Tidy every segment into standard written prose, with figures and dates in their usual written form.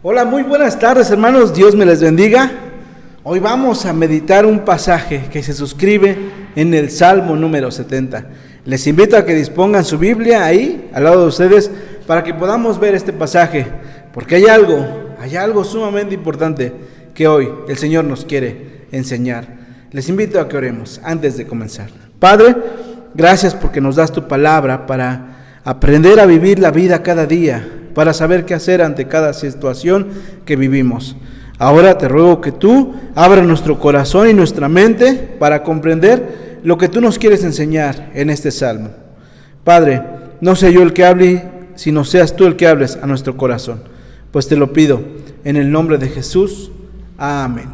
Hola, muy buenas tardes, hermanos, Dios me les bendiga. Hoy vamos a meditar un pasaje que se suscribe en el Salmo número 70. Les invito a que dispongan su Biblia ahí, al lado de ustedes, para que podamos ver este pasaje, porque hay algo sumamente importante que hoy el Señor nos quiere enseñar. Les invito a que oremos antes de comenzar. Padre, gracias porque nos das tu palabra para aprender a vivir la vida cada día, para saber qué hacer ante cada situación que vivimos. Ahora te ruego que tú abras nuestro corazón y nuestra mente para comprender lo que tú nos quieres enseñar en este salmo. Padre, no sé yo el que hable, sino seas tú el que hables a nuestro corazón. Pues te lo pido en el nombre de Jesús. Amén.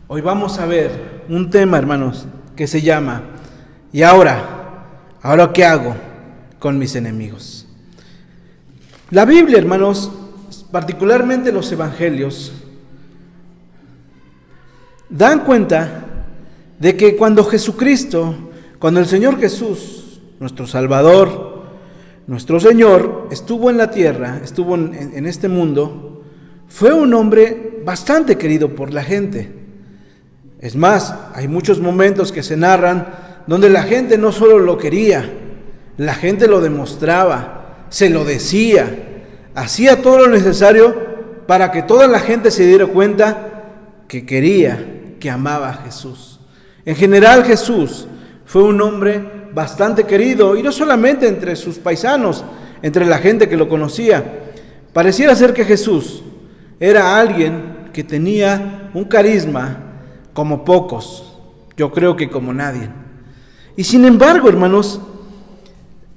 Hoy vamos a ver un tema, hermanos, que se llama ¿y ahora qué hago con mis enemigos? La Biblia, hermanos, particularmente los evangelios, dan cuenta de que cuando el Señor Jesús, nuestro Salvador, nuestro Señor, estuvo en la tierra, estuvo en este mundo, fue un hombre bastante querido por la gente. Es más, hay muchos momentos que se narran donde la gente no solo lo quería, la gente lo demostraba, se lo decía, hacía todo lo necesario para que toda la gente se diera cuenta que quería, que amaba a Jesús. En general, Jesús fue un hombre bastante querido, y no solamente entre sus paisanos, entre la gente que lo conocía. Pareciera ser que Jesús era alguien que tenía un carisma como pocos, yo creo que como nadie. Y sin embargo, hermanos,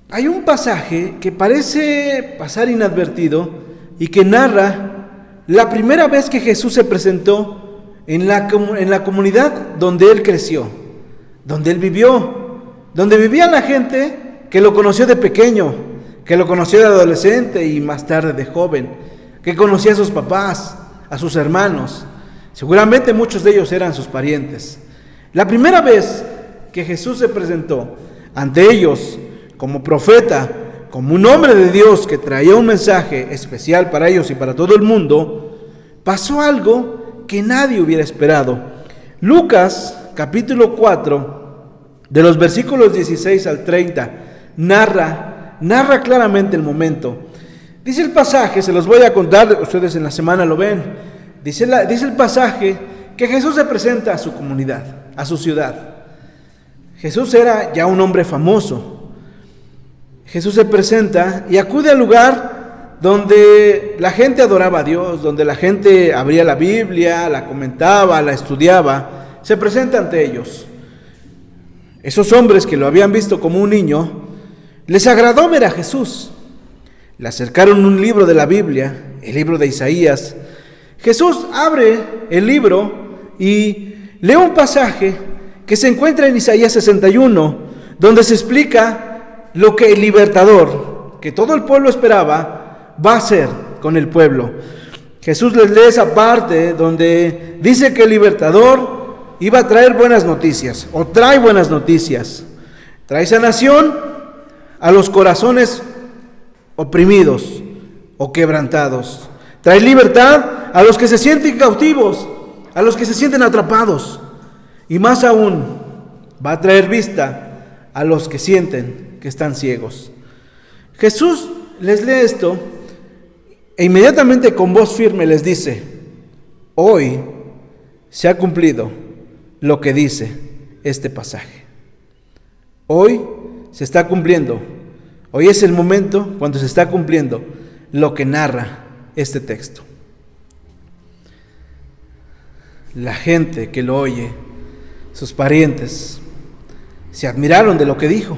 hay un pasaje que parece pasar inadvertido y que narra la primera vez que Jesús se presentó en la comunidad donde Él creció, donde Él vivió, donde vivía la gente que lo conoció de pequeño, que lo conoció de adolescente y más tarde de joven, que conocía a sus papás, a sus hermanos. Seguramente muchos de ellos eran sus parientes. La primera vez que Jesús se presentó ante ellos como profeta, como un hombre de Dios que traía un mensaje especial para ellos y para todo el mundo, pasó algo que nadie hubiera esperado. Lucas, capítulo 4, de los versículos 16 al 30, narra claramente el momento. Dice el pasaje, se los voy a contar, ustedes en la semana lo ven. Dice el pasaje que Jesús se presenta a su comunidad, a su ciudad. Jesús era ya un hombre famoso. Jesús se presenta y acude al lugar donde la gente adoraba a Dios, donde la gente abría la Biblia, la comentaba, la estudiaba. Se presenta ante ellos. Esos hombres que lo habían visto como un niño, les agradó ver a Jesús. Le acercaron un libro de la Biblia, el libro de Isaías. Jesús abre el libro y lee un pasaje que se encuentra en Isaías 61, donde se explica lo que el libertador, que todo el pueblo esperaba, va a hacer con el pueblo. Jesús les lee esa parte donde dice que el libertador iba a traer buenas noticias, o trae buenas noticias. Trae sanación a los corazones oprimidos o quebrantados. Trae libertad a los que se sienten cautivos, a los que se sienten atrapados. Y más aún, va a traer vista a los que sienten que están ciegos. Jesús les lee esto e inmediatamente con voz firme les dice: hoy se ha cumplido lo que dice este pasaje. Hoy se está cumpliendo. Hoy es el momento cuando se está cumpliendo lo que narra este texto. La gente que lo oye, sus parientes, se admiraron de lo que dijo.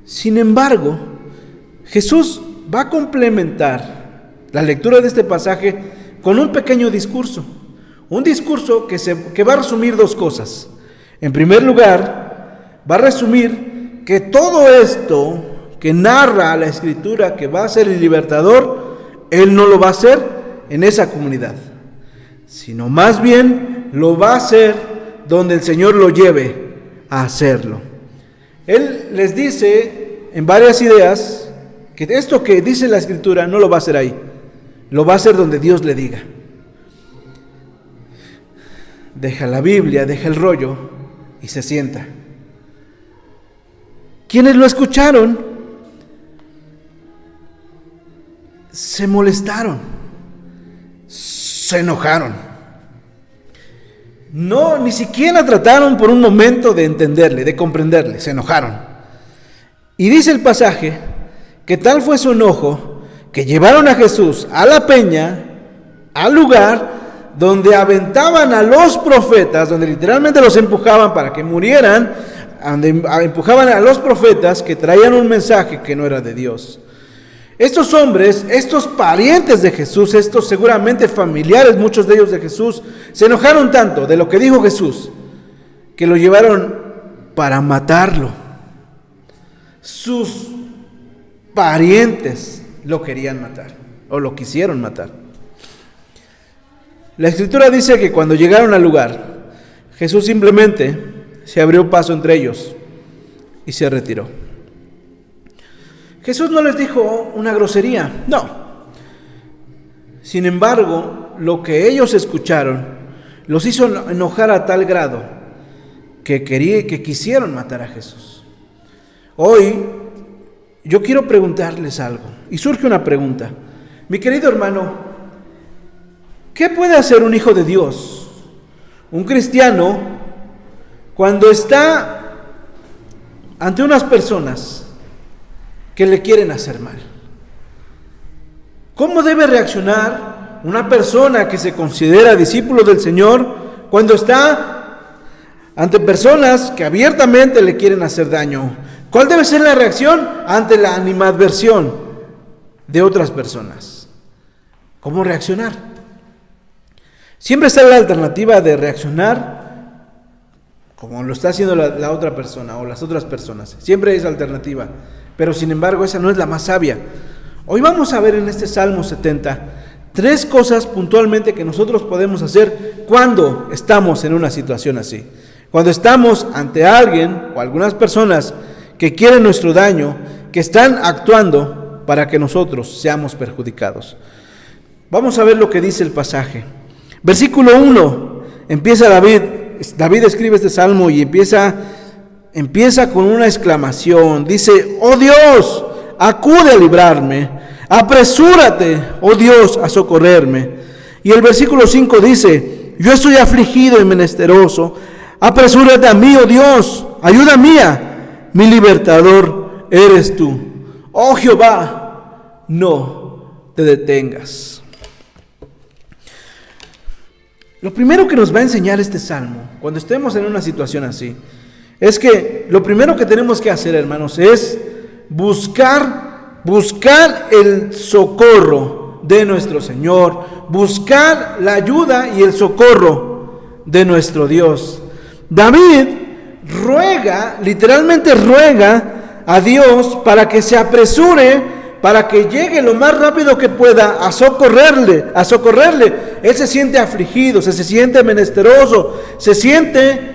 Sin embargo, Jesús va a complementar la lectura de este pasaje con un pequeño discurso. Un discurso que va a resumir dos cosas. En primer lugar, va a resumir que todo esto que narra la Escritura que va a ser el libertador, Él no lo va a hacer en esa comunidad, sino más bien lo va a hacer donde el Señor lo lleve a hacerlo. Él les dice en varias ideas que esto que dice la Escritura no lo va a hacer ahí, lo va a hacer donde Dios le diga. Deja la Biblia, deja el rollo y se sienta. Quienes lo escucharon se molestaron, se enojaron. No, ni siquiera trataron por un momento de entenderle, de comprenderle, se enojaron. Y dice el pasaje que tal fue su enojo que llevaron a Jesús a la peña, al lugar donde aventaban a los profetas, donde literalmente los empujaban para que murieran, donde empujaban a los profetas que traían un mensaje que no era de Dios. Estos hombres, estos parientes de Jesús, estos seguramente familiares, muchos de ellos de Jesús, se enojaron tanto de lo que dijo Jesús, que lo llevaron para matarlo. Sus parientes lo querían matar, o lo quisieron matar. La Escritura dice que cuando llegaron al lugar, Jesús simplemente se abrió paso entre ellos y se retiró. Jesús no les dijo una grosería, no. Sin embargo, lo que ellos escucharon los hizo enojar a tal grado que quisieron matar a Jesús. Hoy yo quiero preguntarles algo, y surge una pregunta. Mi querido hermano, ¿qué puede hacer un hijo de Dios, un cristiano, cuando está ante unas personas que le quieren hacer mal? ¿Cómo debe reaccionar una persona que se considera discípulo del Señor cuando está ante personas que abiertamente le quieren hacer daño? ¿Cuál debe ser la reacción ante la animadversión de otras personas? ¿Cómo reaccionar? Siempre está la alternativa de reaccionar como lo está haciendo la otra persona o las otras personas. Siempre hay esa alternativa, pero sin embargo esa no es la más sabia. Hoy vamos a ver en este Salmo 70 tres cosas puntualmente que nosotros podemos hacer cuando estamos en una situación así. Cuando estamos ante alguien o algunas personas que quieren nuestro daño, que están actuando para que nosotros seamos perjudicados. Vamos a ver lo que dice el pasaje. Versículo 1, empieza David escribe este salmo y empieza con una exclamación. Dice: oh Dios, acude a librarme, apresúrate, oh Dios, a socorrerme. Y el versículo 5 dice: yo estoy afligido y menesteroso, apresúrate a mí, oh Dios, ayuda mía, mi libertador eres tú. Oh Jehová, no te detengas. Lo primero que nos va a enseñar este salmo, cuando estemos en una situación así, es que lo primero que tenemos que hacer, hermanos, es buscar el socorro de nuestro Señor, buscar la ayuda y el socorro de nuestro Dios. David literalmente ruega a Dios para que se apresure, para que llegue lo más rápido que pueda a socorrerle. Él se siente afligido, se siente menesteroso, se siente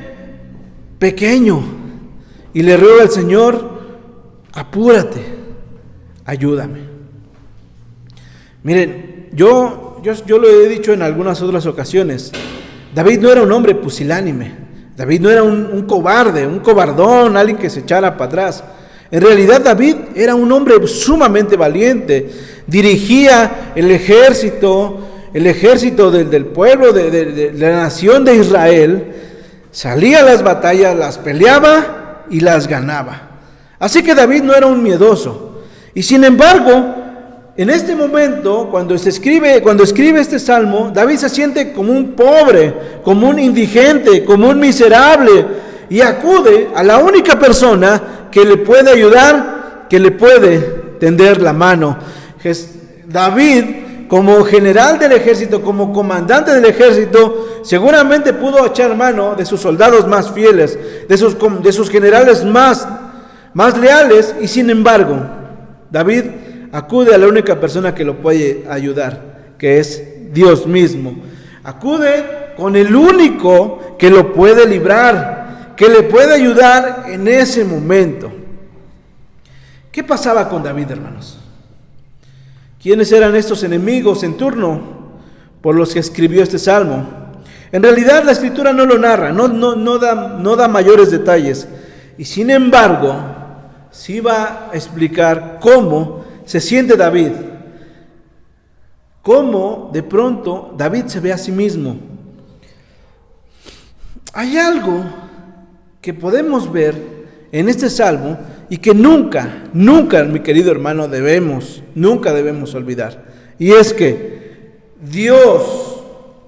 pequeño y le ruega al Señor: apúrate, ayúdame. Miren, yo lo he dicho en algunas otras ocasiones, David no era un hombre pusilánime, David no era un cobarde, un cobardón, alguien que se echara para atrás. En realidad David era un hombre sumamente valiente, dirigía el ejército del pueblo, de la nación de Israel, salía a las batallas, las peleaba y las ganaba. Así que David no era un miedoso. Y sin embargo, en este momento, cuando escribe este salmo, David se siente como un pobre, como un indigente, como un miserable, y acude a la única persona que le puede ayudar, que le puede tender la mano. David, como general del ejército, como comandante del ejército, seguramente pudo echar mano de sus soldados más fieles, de sus generales más leales, y sin embargo, David acude a la única persona que lo puede ayudar, que es Dios mismo. Acude con el único que lo puede librar, que le puede ayudar en ese momento. ¿Qué pasaba con David, hermanos? ¿Quiénes eran estos enemigos en turno por los que escribió este salmo? En realidad la escritura no lo narra, no da mayores detalles. Y sin embargo, sí va a explicar cómo se siente David. Cómo de pronto David se ve a sí mismo. Hay algo que podemos ver en este salmo y que nunca, mi querido hermano, nunca debemos olvidar. Y es que Dios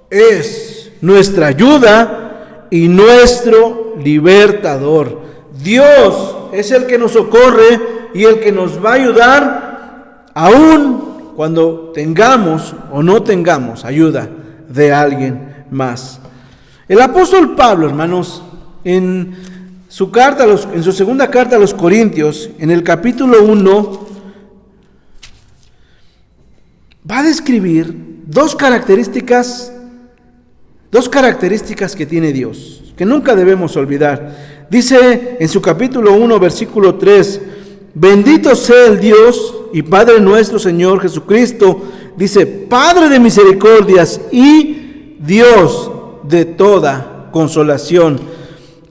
es nuestra ayuda y nuestro libertador. Dios es el que nos socorre y el que nos va a ayudar aún cuando tengamos o no tengamos ayuda de alguien más. El apóstol Pablo, hermanos, en su segunda carta a los Corintios, en el capítulo 1, va a describir dos características que tiene Dios, que nunca debemos olvidar. Dice en su capítulo 1, versículo 3, bendito sea el Dios y Padre nuestro Señor Jesucristo, dice, Padre de misericordias y Dios de toda consolación.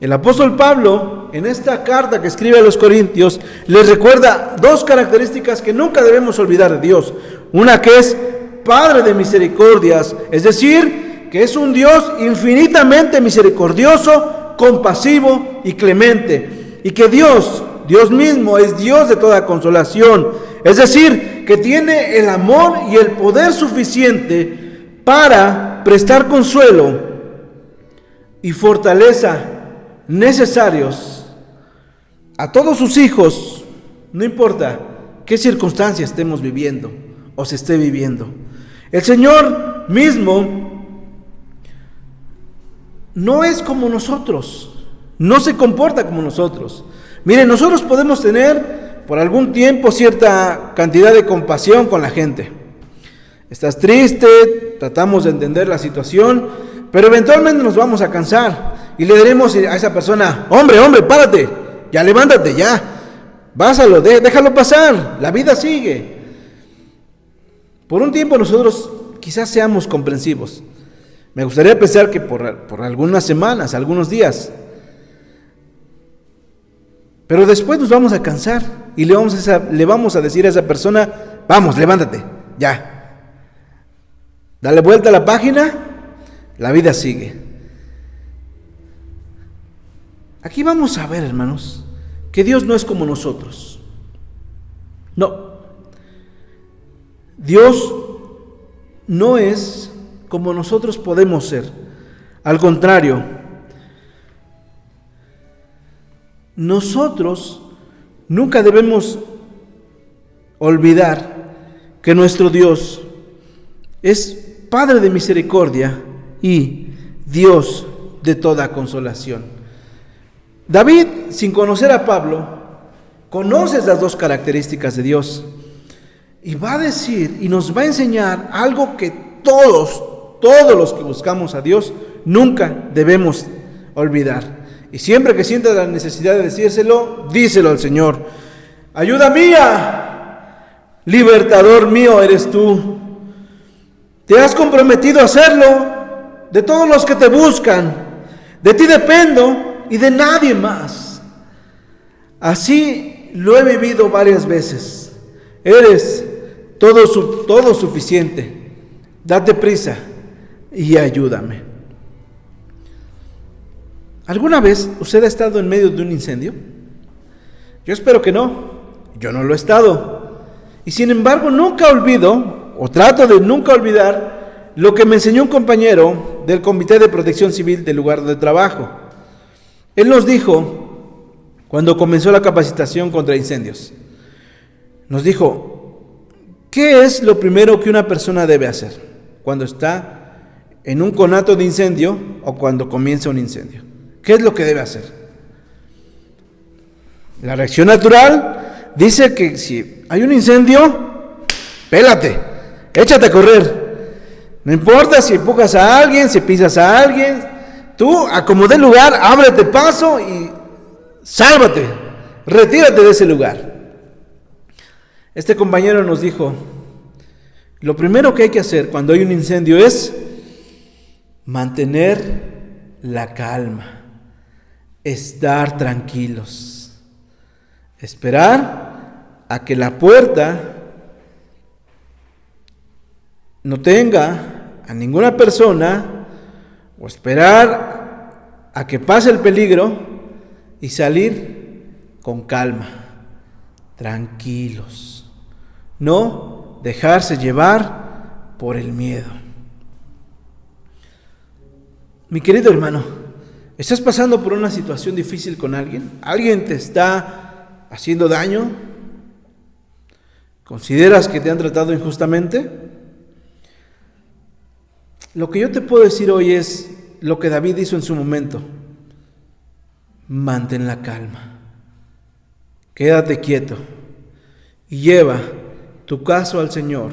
El apóstol Pablo, en esta carta que escribe a los Corintios, les recuerda dos características que nunca debemos olvidar de Dios. Una que es Padre de misericordias, es decir, que es un Dios infinitamente misericordioso, compasivo y clemente. Y que Dios mismo es Dios de toda consolación, es decir, que tiene el amor y el poder suficiente para prestar consuelo y fortaleza necesarios a todos sus hijos, no importa qué circunstancia estemos viviendo o se esté viviendo. El Señor mismo no es como nosotros, no se comporta como nosotros. Miren, nosotros podemos tener por algún tiempo cierta cantidad de compasión con la gente. Estás triste, tratamos de entender la situación, pero eventualmente nos vamos a cansar y le diremos a esa persona, hombre, párate, ya levántate, ya, básalo, déjalo pasar, la vida sigue. Por un tiempo nosotros quizás seamos comprensivos. Me gustaría pensar que por algunas semanas, algunos días. Pero después nos vamos a cansar y le vamos a decir a esa persona, vamos, levántate, ya. Dale vuelta a la página, la vida sigue. Aquí vamos a ver, hermanos, que Dios no es como nosotros. No. Dios no es como nosotros podemos ser. Al contrario, nosotros nunca debemos olvidar que nuestro Dios es Padre de misericordia y Dios de toda consolación. David, sin conocer a Pablo, conoce las dos características de Dios y va a decir y nos va a enseñar algo que todos los que buscamos a Dios nunca debemos olvidar. Y siempre que sientas la necesidad de decírselo, díselo al Señor. Ayuda mía, libertador mío eres tú. Te has comprometido a hacerlo de todos los que te buscan. De ti dependo y de nadie más. Así lo he vivido varias veces. Eres todo suficiente. Date prisa y ayúdame. ¿Alguna vez usted ha estado en medio de un incendio? Yo espero que no. Yo no lo he estado. Y sin embargo, nunca olvido, o trato de nunca olvidar, lo que me enseñó un compañero del Comité de Protección Civil del lugar de trabajo. Él nos dijo, cuando comenzó la capacitación contra incendios, nos dijo, ¿qué es lo primero que una persona debe hacer cuando está en un conato de incendio o cuando comienza un incendio? ¿Qué es lo que debe hacer? La reacción natural dice que si hay un incendio, pélate, échate a correr. No importa si empujas a alguien, si pisas a alguien, tú acomodé el lugar, ábrete paso y sálvate, retírate de ese lugar. Este compañero nos dijo, Lo primero que hay que hacer cuando hay un incendio es mantener la calma, estar tranquilos, esperar a que la puerta no tenga a ninguna persona, o esperar a que pase el peligro y salir con calma, tranquilos, no dejarse llevar por el miedo. Mi querido hermano, ¿estás pasando por una situación difícil con alguien? ¿Alguien te está haciendo daño? ¿Consideras que te han tratado injustamente? Lo que yo te puedo decir hoy es lo que David hizo en su momento. Mantén la calma, quédate quieto y lleva tu caso al Señor,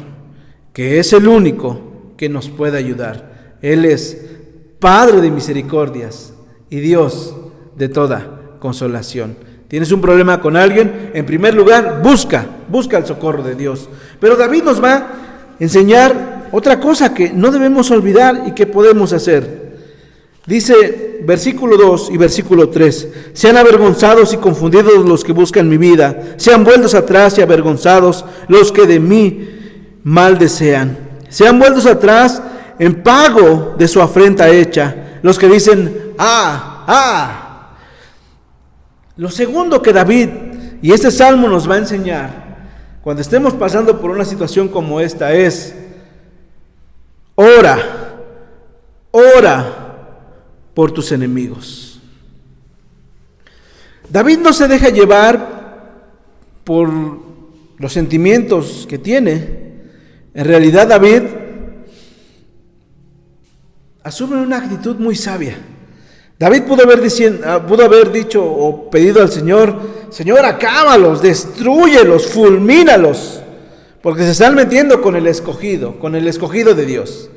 que es el único que nos puede ayudar. Él es Padre de misericordias y Dios de toda consolación. ¿Tienes un problema con alguien? En primer lugar, busca el socorro de Dios. Pero David nos va a enseñar otra cosa que no debemos olvidar y que podemos hacer. Dice versículo 2 y versículo 3: sean avergonzados y confundidos los que buscan mi vida, sean vueltos atrás y avergonzados los que de mí mal desean. Sean vueltos atrás en pago de su afrenta hecha, los que dicen, Lo segundo que David y este salmo nos va a enseñar cuando estemos pasando por una situación como esta es: ora por tus enemigos. David no se deja llevar por los sentimientos que tiene. En realidad David asume una actitud muy sabia. David pudo haber dicho o pedido al Señor: Señor, acábalos, destrúyelos, fulmínalos, porque se están metiendo con el escogido de Dios.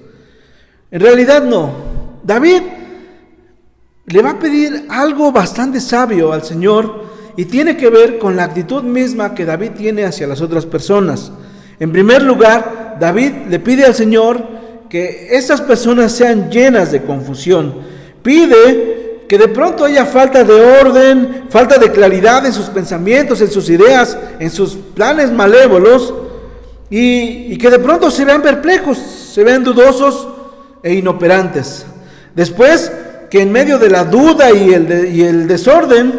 En realidad no. David le va a pedir algo bastante sabio al Señor y tiene que ver con la actitud misma que David tiene hacia las otras personas. En primer lugar, David le pide al Señor que estas personas sean llenas de confusión. Pide que de pronto haya falta de orden, falta de claridad en sus pensamientos, en sus ideas, en sus planes malévolos, y que de pronto se vean perplejos, se vean dudosos e inoperantes. Después, que en medio de la duda y el desorden,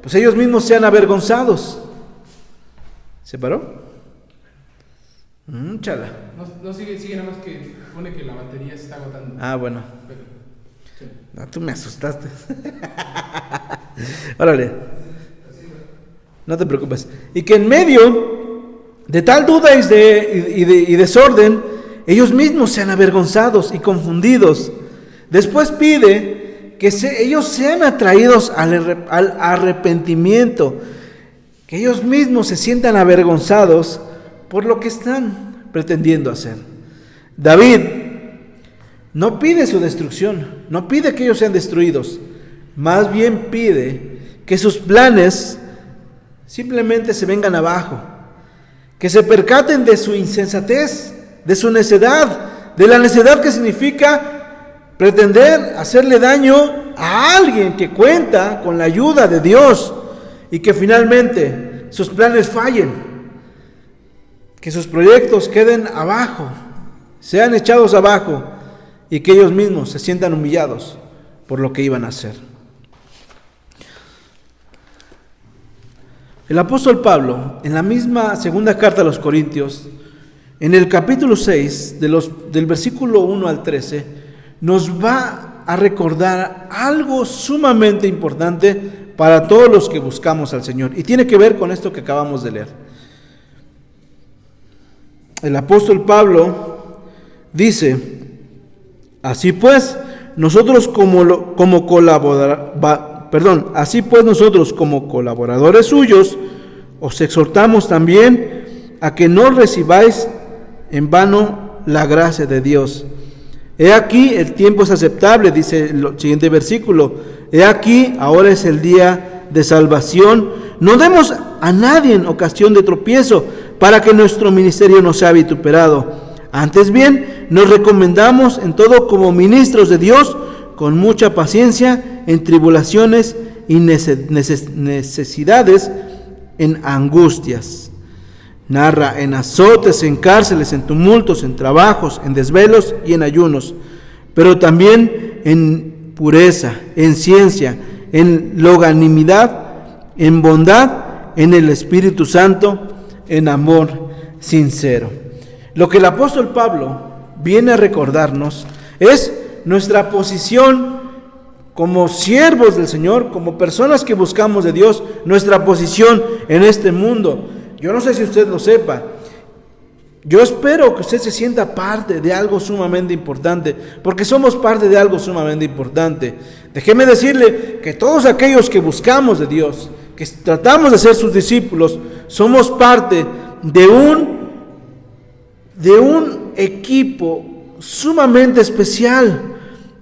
pues ellos mismos sean avergonzados. ¿Se paró? Chala. No, sigue nada más que pone que la batería se está agotando. Bueno. Pero, sí. No, tú me asustaste. Órale. No te preocupes. Y que en medio de tal duda y desorden, ellos mismos sean avergonzados y confundidos. Después pide que ellos sean atraídos al arrepentimiento, que ellos mismos se sientan avergonzados por lo que están pretendiendo hacer. David no pide su destrucción, no pide que ellos sean destruidos, más bien pide que sus planes simplemente se vengan abajo, que se percaten de su insensatez, de su necedad, de la necedad que significa pretender hacerle daño a alguien que cuenta con la ayuda de Dios y que finalmente sus planes fallen, que sus proyectos queden abajo, sean echados abajo y que ellos mismos se sientan humillados por lo que iban a hacer. El apóstol Pablo, en la misma segunda carta a los Corintios, en el capítulo 6, del versículo 1 al 13, nos va a recordar algo sumamente importante para todos los que buscamos al Señor. Y tiene que ver con esto que acabamos de leer. El apóstol Pablo dice: así pues, nosotros como colaboradores suyos, os exhortamos también a que no recibáis en vano la gracia de Dios. He aquí, el tiempo es aceptable, dice el siguiente versículo. He aquí, ahora es el día de salvación. No demos a nadie en ocasión de tropiezo, para que nuestro ministerio no sea vituperado. Antes bien, nos recomendamos en todo como ministros de Dios, con mucha paciencia, en tribulaciones y necesidades, en angustias. Narra en azotes, en cárceles, en tumultos, en trabajos, en desvelos y en ayunos, pero también en pureza, en ciencia, en longanimidad, en bondad, en el Espíritu Santo, en amor sincero. Lo que el apóstol Pablo viene a recordarnos es nuestra posición como siervos del Señor, como personas que buscamos de Dios, nuestra posición en este mundo. Yo no sé si usted lo sepa. Yo espero que usted se sienta parte de algo sumamente importante, porque somos parte de algo sumamente importante. Déjeme decirle que todos aquellos que buscamos de Dios, que tratamos de ser sus discípulos, somos parte de un equipo sumamente especial,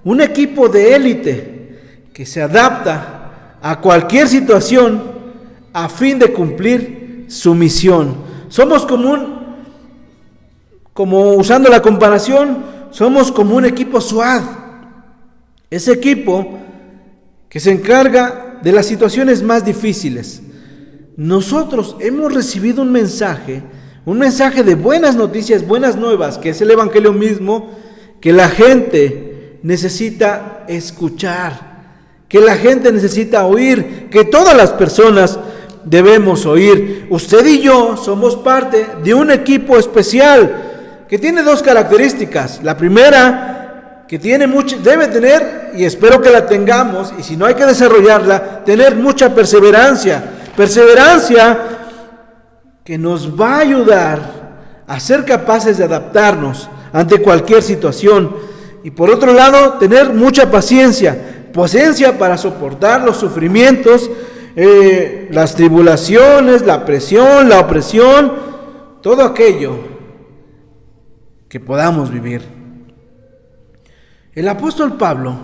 un equipo de élite que se adapta a cualquier situación a fin de cumplir su misión. Somos como usando la comparación, somos como un equipo SWAT, ese equipo que se encarga de las situaciones más difíciles. Nosotros hemos recibido un mensaje de buenas noticias, buenas nuevas, que es el Evangelio mismo, que la gente necesita escuchar, que la gente necesita oír, que todas las personas debemos oír. Usted y yo somos parte de un equipo especial que tiene dos características. La primera, que debe tener, y espero que la tengamos, y si no hay que desarrollarla, tener mucha perseverancia que nos va a ayudar a ser capaces de adaptarnos ante cualquier situación. Y por otro lado, tener mucha paciencia para soportar los sufrimientos, las tribulaciones, la presión, la opresión, todo aquello que podamos vivir. El apóstol Pablo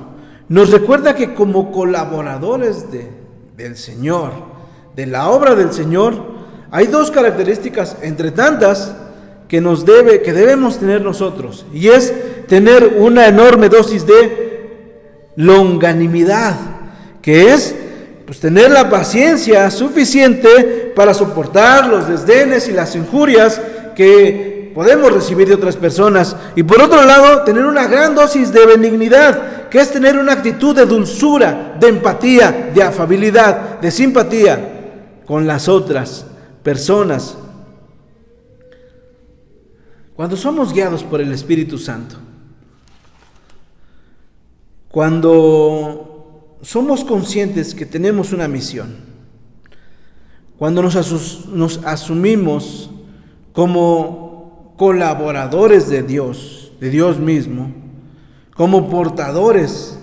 nos recuerda que como colaboradores del Señor, de la obra del Señor, hay dos características entre tantas que debemos tener nosotros, y es tener una enorme dosis de longanimidad, que es tener la paciencia suficiente para soportar los desdenes y las injurias que podemos recibir de otras personas. Y por otro lado, tener una gran dosis de benignidad, que es tener una actitud de dulzura, de empatía, de afabilidad, de simpatía con las otras personas. Cuando somos guiados por el Espíritu Santo, cuando somos conscientes que tenemos una misión, cuando nos asumimos como colaboradores de Dios mismo, como portadores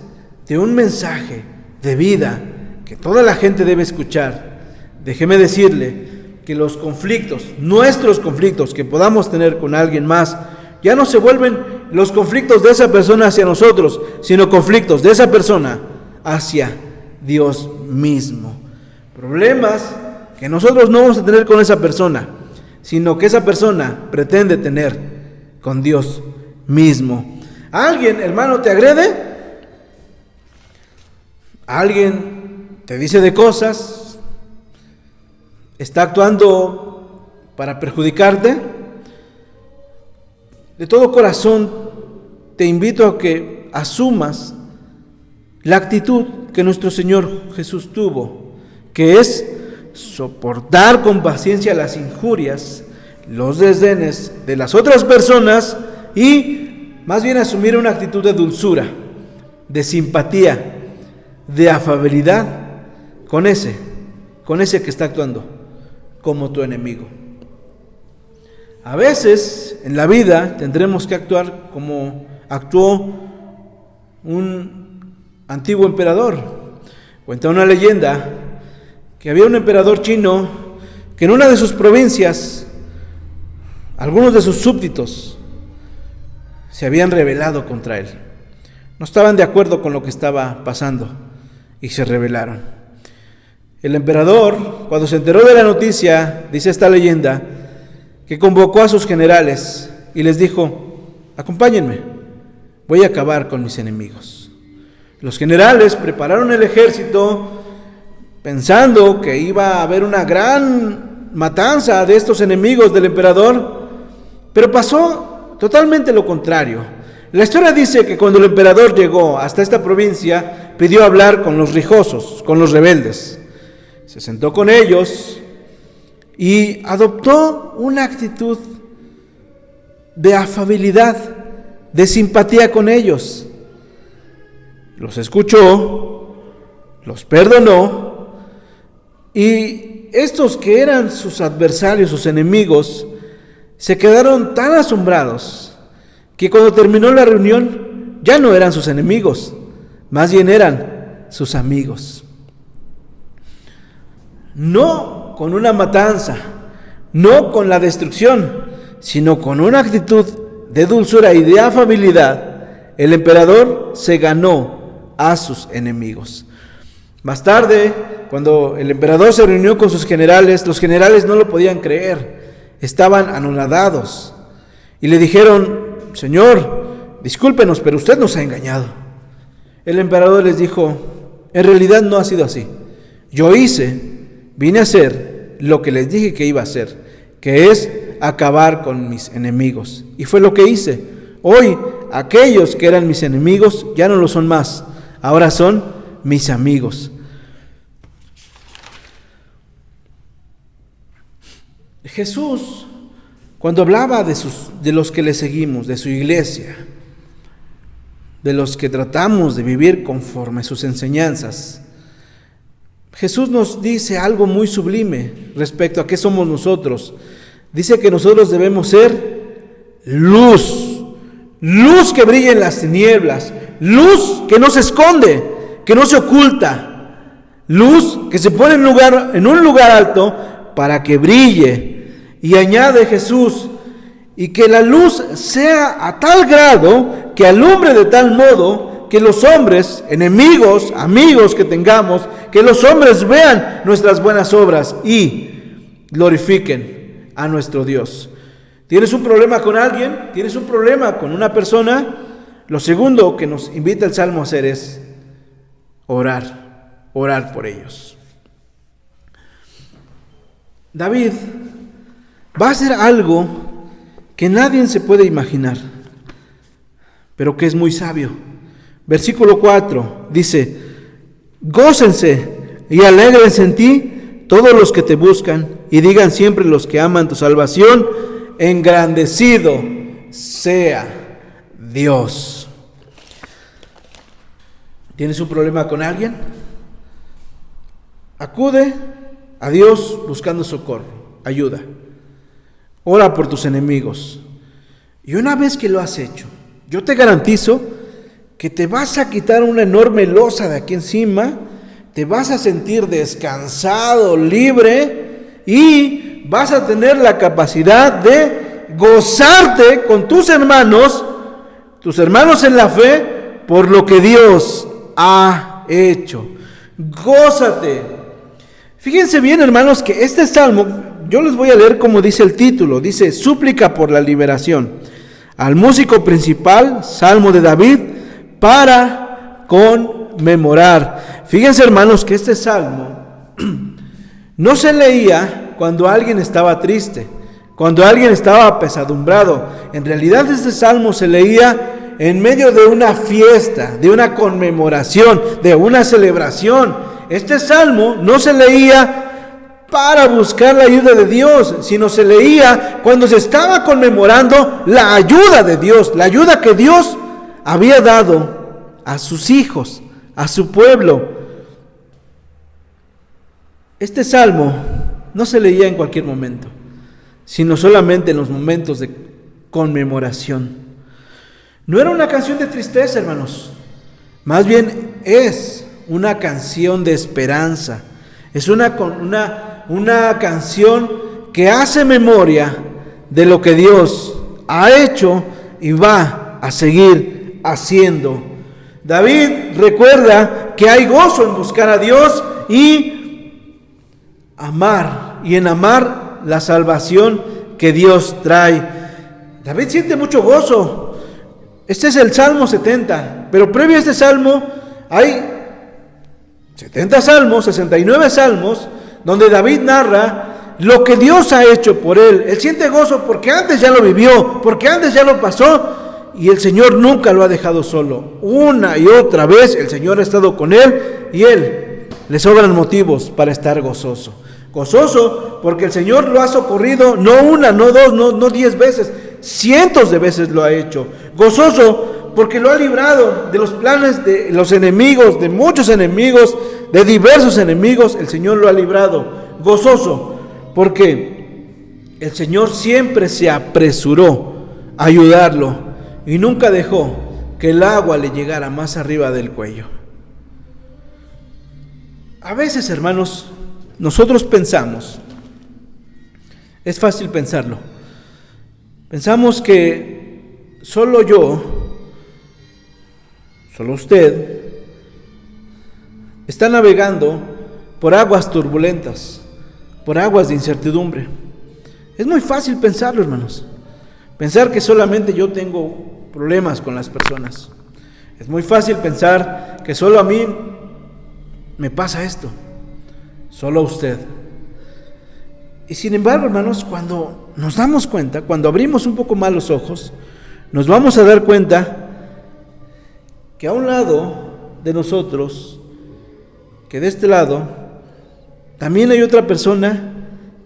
de un mensaje de vida que toda la gente debe escuchar, déjeme decirle que los conflictos, nuestros conflictos que podamos tener con alguien más, ya no se vuelven los conflictos de esa persona hacia nosotros, sino conflictos de esa persona hacia Dios mismo. Problemas que nosotros no vamos a tener con esa persona, sino que esa persona pretende tener con Dios mismo. ¿Alguien, hermano, te agrede? ¿Alguien te dice de cosas? ¿Está actuando para perjudicarte? De todo corazón te invito a que asumas la actitud que nuestro Señor Jesús tuvo, que es soportar con paciencia las injurias, los desdenes de las otras personas, y más bien asumir una actitud de dulzura, de simpatía, de afabilidad con ese que está actuando como tu enemigo. A veces en la vida tendremos que actuar como actuó un antiguo emperador. Cuenta una leyenda que había un emperador chino que en una de sus provincias, algunos de sus súbditos se habían rebelado contra él. No estaban de acuerdo con lo que estaba pasando y se rebelaron. El emperador, cuando se enteró de la noticia, dice esta leyenda, que convocó a sus generales y les dijo: acompáñenme, voy a acabar con mis enemigos. Los generales prepararon el ejército pensando que iba a haber una gran matanza de estos enemigos del emperador, pero pasó totalmente lo contrario. La historia dice que cuando el emperador llegó hasta esta provincia, pidió hablar con los rijosos, con los rebeldes. Se sentó con ellos y adoptó una actitud de afabilidad, de simpatía con ellos. Los escuchó, los perdonó, y estos que eran sus adversarios, sus enemigos, se quedaron tan asombrados que cuando terminó la reunión ya no eran sus enemigos, más bien eran sus amigos. No con una matanza, no con la destrucción, sino con una actitud de dulzura y de afabilidad, el emperador se ganó a sus enemigos. Más tarde, cuando el emperador se reunió con sus generales, los generales no lo podían creer, estaban anonadados y le dijeron: Señor, discúlpenos, pero usted nos ha engañado. El emperador les dijo: en realidad no ha sido así. Vine a hacer lo que les dije que iba a hacer, que es acabar con mis enemigos. Y fue lo que hice. Hoy, aquellos que eran mis enemigos ya no lo son más, ahora son mis amigos. Jesús, cuando hablaba de los que le seguimos, de su iglesia, de los que tratamos de vivir conforme a sus enseñanzas, Jesús nos dice algo muy sublime respecto a qué somos nosotros. Dice que nosotros debemos ser luz, luz que brilla en las tinieblas, luz que no se esconde, que no se oculta, luz que se pone en un lugar alto para que brille. Y añade Jesús, y que la luz sea a tal grado que alumbre de tal modo que los hombres, enemigos, amigos que tengamos, que los hombres vean nuestras buenas obras y glorifiquen a nuestro Dios. ¿Tienes un problema con alguien? ¿Tienes un problema con una persona? Lo segundo que nos invita el Salmo a hacer es orar por ellos. David va a hacer algo que nadie se puede imaginar, pero que es muy sabio. Versículo 4 dice: gócense y alégrense en ti todos los que te buscan, y digan siempre los que aman tu salvación, engrandecido sea Dios. ¿Tienes un problema con alguien? Acude a Dios buscando socorro, ayuda. Ora por tus enemigos. Y una vez que lo has hecho, yo te garantizo que te vas a quitar una enorme losa de aquí encima, te vas a sentir descansado, libre, y vas a tener la capacidad de gozarte con tus hermanos en la fe, por lo que Dios ha hecho. Gózate. Fíjense bien, hermanos, que este salmo, yo les voy a leer como dice el título. Dice: súplica por la liberación. Al músico principal, salmo de David, para conmemorar. Fíjense, hermanos, que este salmo no se leía cuando alguien estaba triste, cuando alguien estaba apesadumbrado. En realidad este salmo se leía en medio de una fiesta, de una conmemoración, de una celebración. Este salmo no se leía para buscar la ayuda de Dios, sino se leía cuando se estaba conmemorando la ayuda de Dios, la ayuda que Dios había dado a sus hijos, a su pueblo. Este salmo no se leía en cualquier momento, sino solamente en los momentos de conmemoración. No era una canción de tristeza, hermanos, más bien es una canción de esperanza. Es una canción que hace memoria de lo que Dios ha hecho y va a seguir haciendo. David recuerda que hay gozo en buscar a Dios y en amar la salvación que Dios trae. David siente mucho gozo Este es el Salmo 70, pero previo a este salmo hay 70 salmos, 69 salmos, donde David narra lo que Dios ha hecho por él. Él siente gozo porque antes ya lo vivió, porque antes ya lo pasó, y el Señor nunca lo ha dejado solo. Una y otra vez el Señor ha estado con él, y él le sobran motivos para estar gozoso. Gozoso porque el Señor lo ha socorrido, no una, no dos, no 10 veces, cientos de veces lo ha hecho. Gozoso porque lo ha librado de los planes de los enemigos, de muchos enemigos, de diversos enemigos, el Señor lo ha librado. Gozoso porque el Señor siempre se apresuró a ayudarlo y nunca dejó que el agua le llegara más arriba del cuello. A veces, hermanos, nosotros pensamos, es fácil pensarlo, pensamos que solo yo, solo usted, está navegando por aguas turbulentas, por aguas de incertidumbre. Es muy fácil pensarlo, hermanos, pensar que solamente yo tengo problemas con las personas. Es muy fácil pensar que solo a mí me pasa esto, solo a usted. Y sin embargo, hermanos, cuando nos damos cuenta, cuando abrimos un poco más los ojos, nos vamos a dar cuenta que a un lado de nosotros, que de este lado, también hay otra persona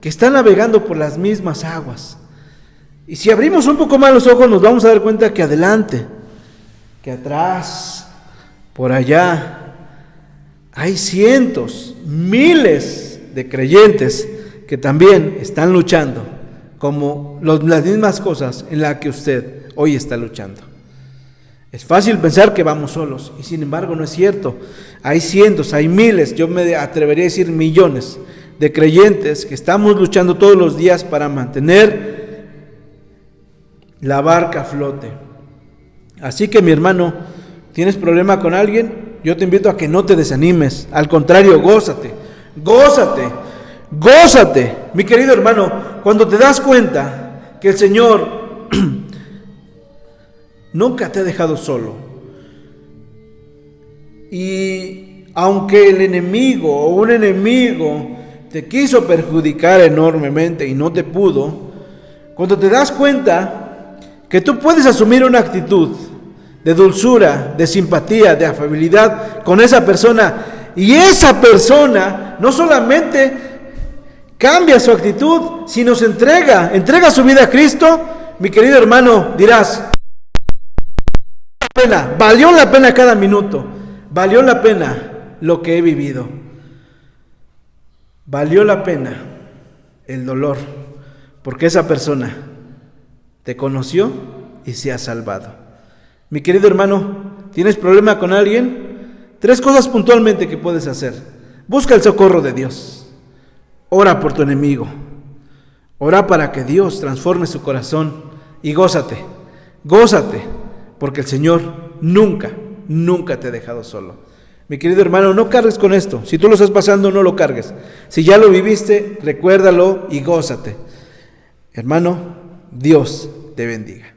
que está navegando por las mismas aguas. Y si abrimos un poco más los ojos, nos vamos a dar cuenta que adelante, que atrás, por allá, hay cientos, miles de creyentes que también están luchando como las mismas cosas en las que usted hoy está luchando. Es fácil pensar que vamos solos, y sin embargo no es cierto. Hay cientos, hay miles, yo me atrevería a decir millones de creyentes que estamos luchando todos los días para mantener la barca a flote. Así que, mi hermano, ¿tienes problema con alguien? Yo te invito a que no te desanimes, al contrario, gózate, gózate, gózate. Mi querido hermano, cuando te das cuenta que el Señor nunca te ha dejado solo, y aunque el enemigo o un enemigo te quiso perjudicar enormemente y no te pudo, cuando te das cuenta que tú puedes asumir una actitud de dulzura, de simpatía, de afabilidad con esa persona, y esa persona no solamente cambia su actitud, sino se entrega su vida a Cristo, mi querido hermano, dirás, valió la pena cada minuto, valió la pena lo que he vivido, valió la pena el dolor, porque esa persona te conoció y se ha salvado. Mi querido hermano, ¿tienes problema con alguien? 3 cosas puntualmente que puedes hacer. Busca el socorro de Dios. Ora por tu enemigo. Ora para que Dios transforme su corazón. Y gózate, gózate, porque el Señor nunca te ha dejado solo. Mi querido hermano, no cargues con esto. Si tú lo estás pasando, no lo cargues. Si ya lo viviste, recuérdalo y gózate. Hermano, Dios te bendiga.